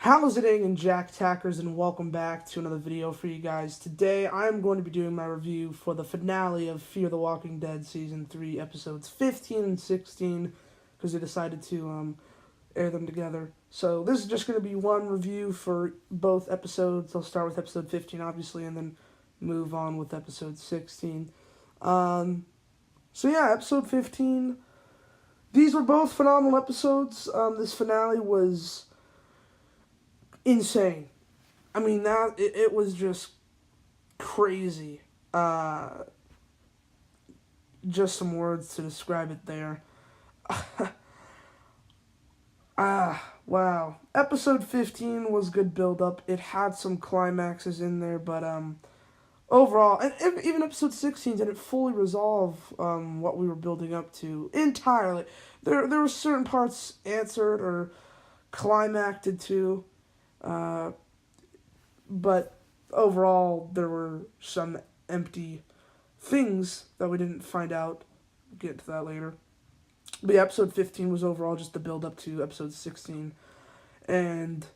How's it going, Jack Tackers, and welcome back to another video for you guys. Today, I'm going to be doing my review for the finale of Fear the Walking Dead Season 3, episodes 15 and 16, because they decided to air them together. So this is just going to be one review for both episodes. I'll start with episode 15, obviously, and then move on with episode 16. So yeah, episode 15, these were both phenomenal episodes. This finale was insane. I mean, it was just crazy. Just some words to describe it there. Wow. Episode 15 was good build-up. It had some climaxes in there, but overall, and even episode 16 didn't fully resolve what we were building up to entirely. There were certain parts answered or climaxed to. But overall, there were some empty things that we didn't find out. We'll get to that later. But yeah, episode 15 was overall just the build up to episode 16. And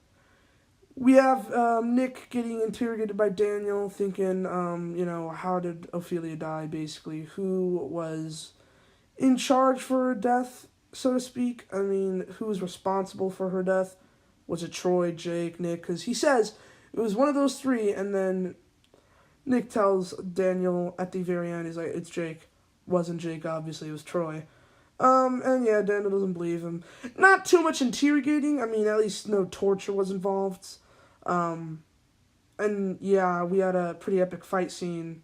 we have Nick getting interrogated by Daniel, thinking, how did Ophelia die, basically? Who was in charge for her death, so to speak? I mean, who was responsible for her death? Was it Troy, Jake, Nick? Because he says it was one of those three, and then Nick tells Daniel at the very end, he's like, it's Jake. Wasn't Jake, obviously, it was Troy. And yeah, Daniel doesn't believe him. Not too much interrogating, I mean, at least no torture was involved. And yeah, we had a pretty epic fight scene.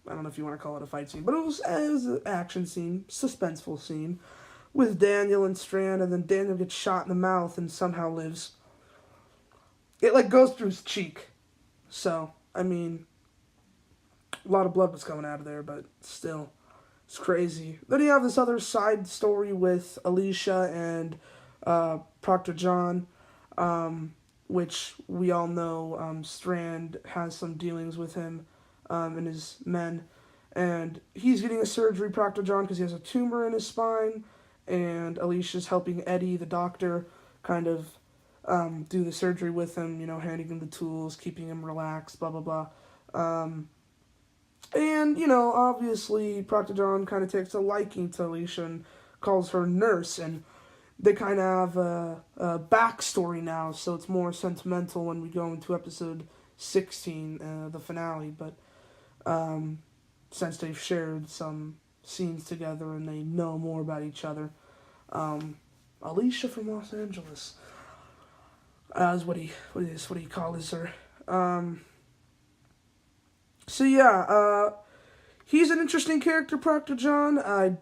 I don't know if you want to call it a fight scene, but it was an action scene, suspenseful scene, with Daniel and Strand, and then Daniel gets shot in the mouth and somehow lives. It, goes through his cheek. So, I mean, a lot of blood was coming out of there, but still, it's crazy. Then you have this other side story with Alicia and Proctor John, which we all know Strand has some dealings with him and his men. And he's getting a surgery, Proctor John, because he has a tumor in his spine. And Alicia's helping Eddie, the doctor, kind of do the surgery with him, handing him the tools, keeping him relaxed, blah, blah, blah. And, obviously, Proctor John kind of takes a liking to Alicia and calls her nurse, and they kind of have a backstory now, so it's more sentimental when we go into episode 16, the finale, but since they've shared some scenes together and they know more about each other. Alicia from Los Angeles is what he calls her. So yeah, he's an interesting character, Proctor John. I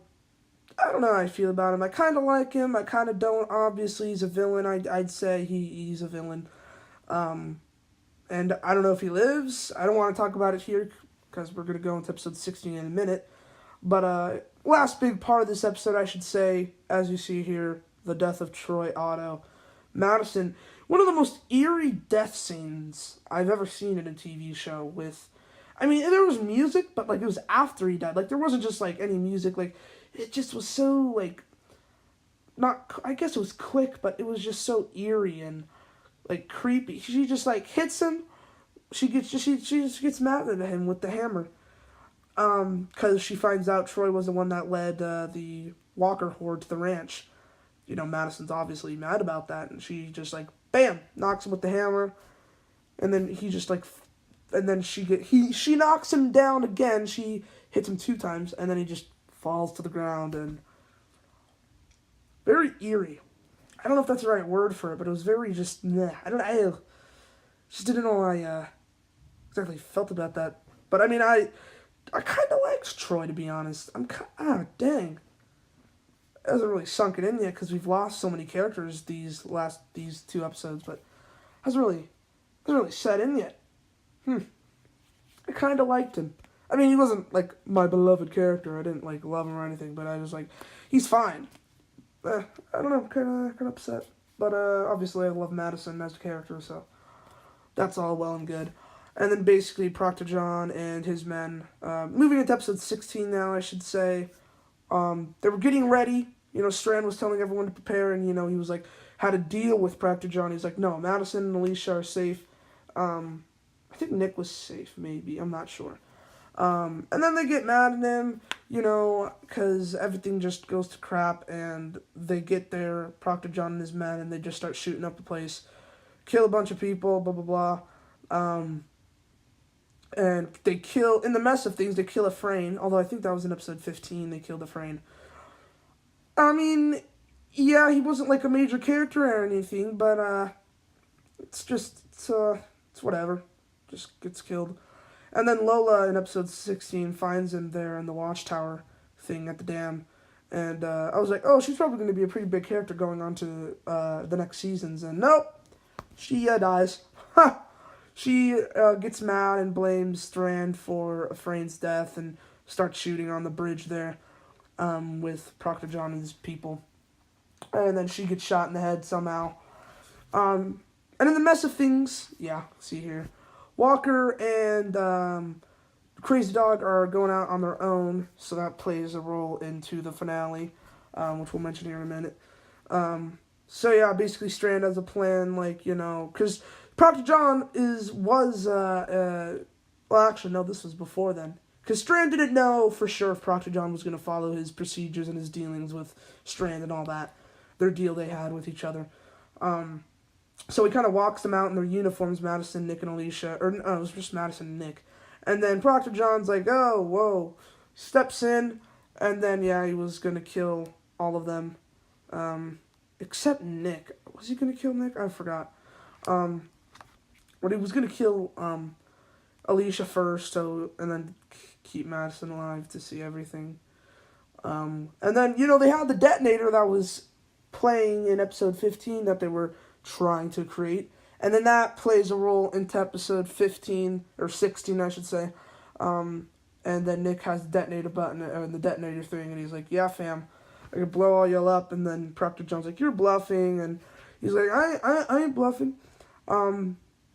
don't know how I feel about him. I kind of like him. I kind of don't. Obviously, he's a villain. I'd say he's a villain. And I don't know if he lives. I don't want to talk about it here because we're going to go into episode 16 in a minute. But last big part of this episode, I should say, as you see here, the death of Troy Otto. Madison, one of the most eerie death scenes I've ever seen in a TV show with, I mean, there was music, but, it was after he died. There wasn't just, any music. It just was so, not, I guess it was quick, but it was just so eerie and, creepy. She just, hits him. She just gets mad at him with the hammer. Because she finds out Troy was the one that led the Walker horde to the ranch. Madison's obviously mad about that, and she just, bam, knocks him with the hammer, and then he just, and then she knocks him down again, she hits him 2 times, and then he just falls to the ground, and very eerie. I don't know if that's the right word for it, but it was very just, meh. I just didn't know how I exactly felt about that. But, I mean, I kind of liked Troy, to be honest. Dang. It hasn't really sunk it in yet because we've lost so many characters these 2 episodes, but hasn't really set in yet. I kind of liked him. I mean, he wasn't, my beloved character. I didn't, love him or anything, but I was he's fine. I don't know, kind of upset. But, obviously I love Madison as a character, so that's all well and good. And then basically Proctor John and his men, moving into episode 16 now, I should say, they were getting ready. Strand was telling everyone to prepare, and, he was like, had a deal with Proctor John. He's like, no, Madison and Alicia are safe. I think Nick was safe, maybe. I'm not sure. And then they get mad at him, because everything just goes to crap, and they get there, Proctor John and his men, and they just start shooting up the place, kill a bunch of people, blah, blah, blah. And they kill, in the mess of things, they kill Efrain, although I think that was in episode 15, they killed Efrain. I mean, yeah, he wasn't like a major character or anything, but it's whatever. Just gets killed. And then Lola in episode 16 finds him there in the watchtower thing at the dam. And I was like, oh, she's probably going to be a pretty big character going on to the next seasons. And nope, she dies. Ha! She gets mad and blames Strand for Efrain's death and starts shooting on the bridge there with Proctor John and his people. And then she gets shot in the head somehow. And in the mess of things, yeah, see here, Walker and Crazy Dog are going out on their own, so that plays a role into the finale, which we'll mention here in a minute. So yeah, basically Strand has a plan, because Proctor John actually, no, this was before then. Because Strand didn't know for sure if Proctor John was going to follow his procedures and his dealings with Strand and all that. Their deal they had with each other. So he kind of walks them out in their uniforms, Madison, Nick, and Alicia. Or, no, it was just Madison and Nick. And then Proctor John's like, oh, whoa. Steps in. And then, yeah, he was going to kill all of them. Except Nick. Was he going to kill Nick? I forgot. But he was going to kill Alicia first, and then keep Madison alive to see everything. And then, they had the detonator that was playing in episode 15 that they were trying to create. And then that plays a role into episode 15, or 16, I should say. And then Nick has the detonator button, and the detonator thing, and he's like, yeah, fam, I can blow all y'all up. And then Proctor John's like, you're bluffing. And he's like, I ain't bluffing.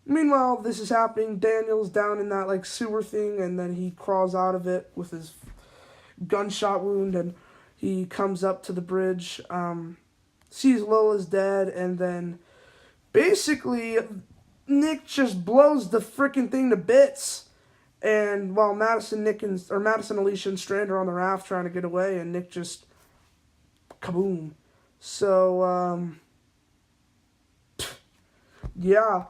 Meanwhile, this is happening. Daniel's down in that, sewer thing, and then he crawls out of it with his gunshot wound, and he comes up to the bridge, sees Lola's dead, and then basically Nick just blows the freaking thing to bits. And while Madison, Alicia, and Strand are on the raft trying to get away, and Nick just kaboom. So, yeah.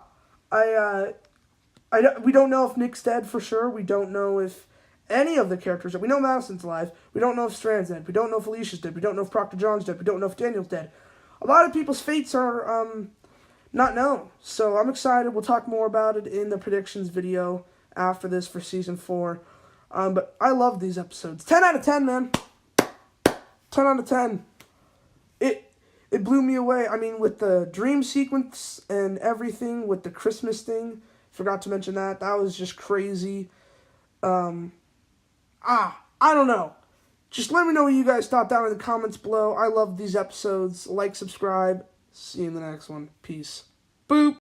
We don't know if Nick's dead for sure. We don't know if any of the characters. We know Madison's alive. We don't know if Strand's dead. We don't know if Alicia's dead. We don't know if Proctor John's dead. We don't know if Daniel's dead. A lot of people's fates are not known. So I'm excited. We'll talk more about it in the predictions video after this for season 4. But I love these episodes. 10 out of 10, man. 10 out of 10. It blew me away. I mean, with the dream sequence and everything, with the Christmas thing, forgot to mention that. That was just crazy. I don't know. Just let me know what you guys thought down in the comments below. I love these episodes. Like, subscribe. See you in the next one. Peace. Boop.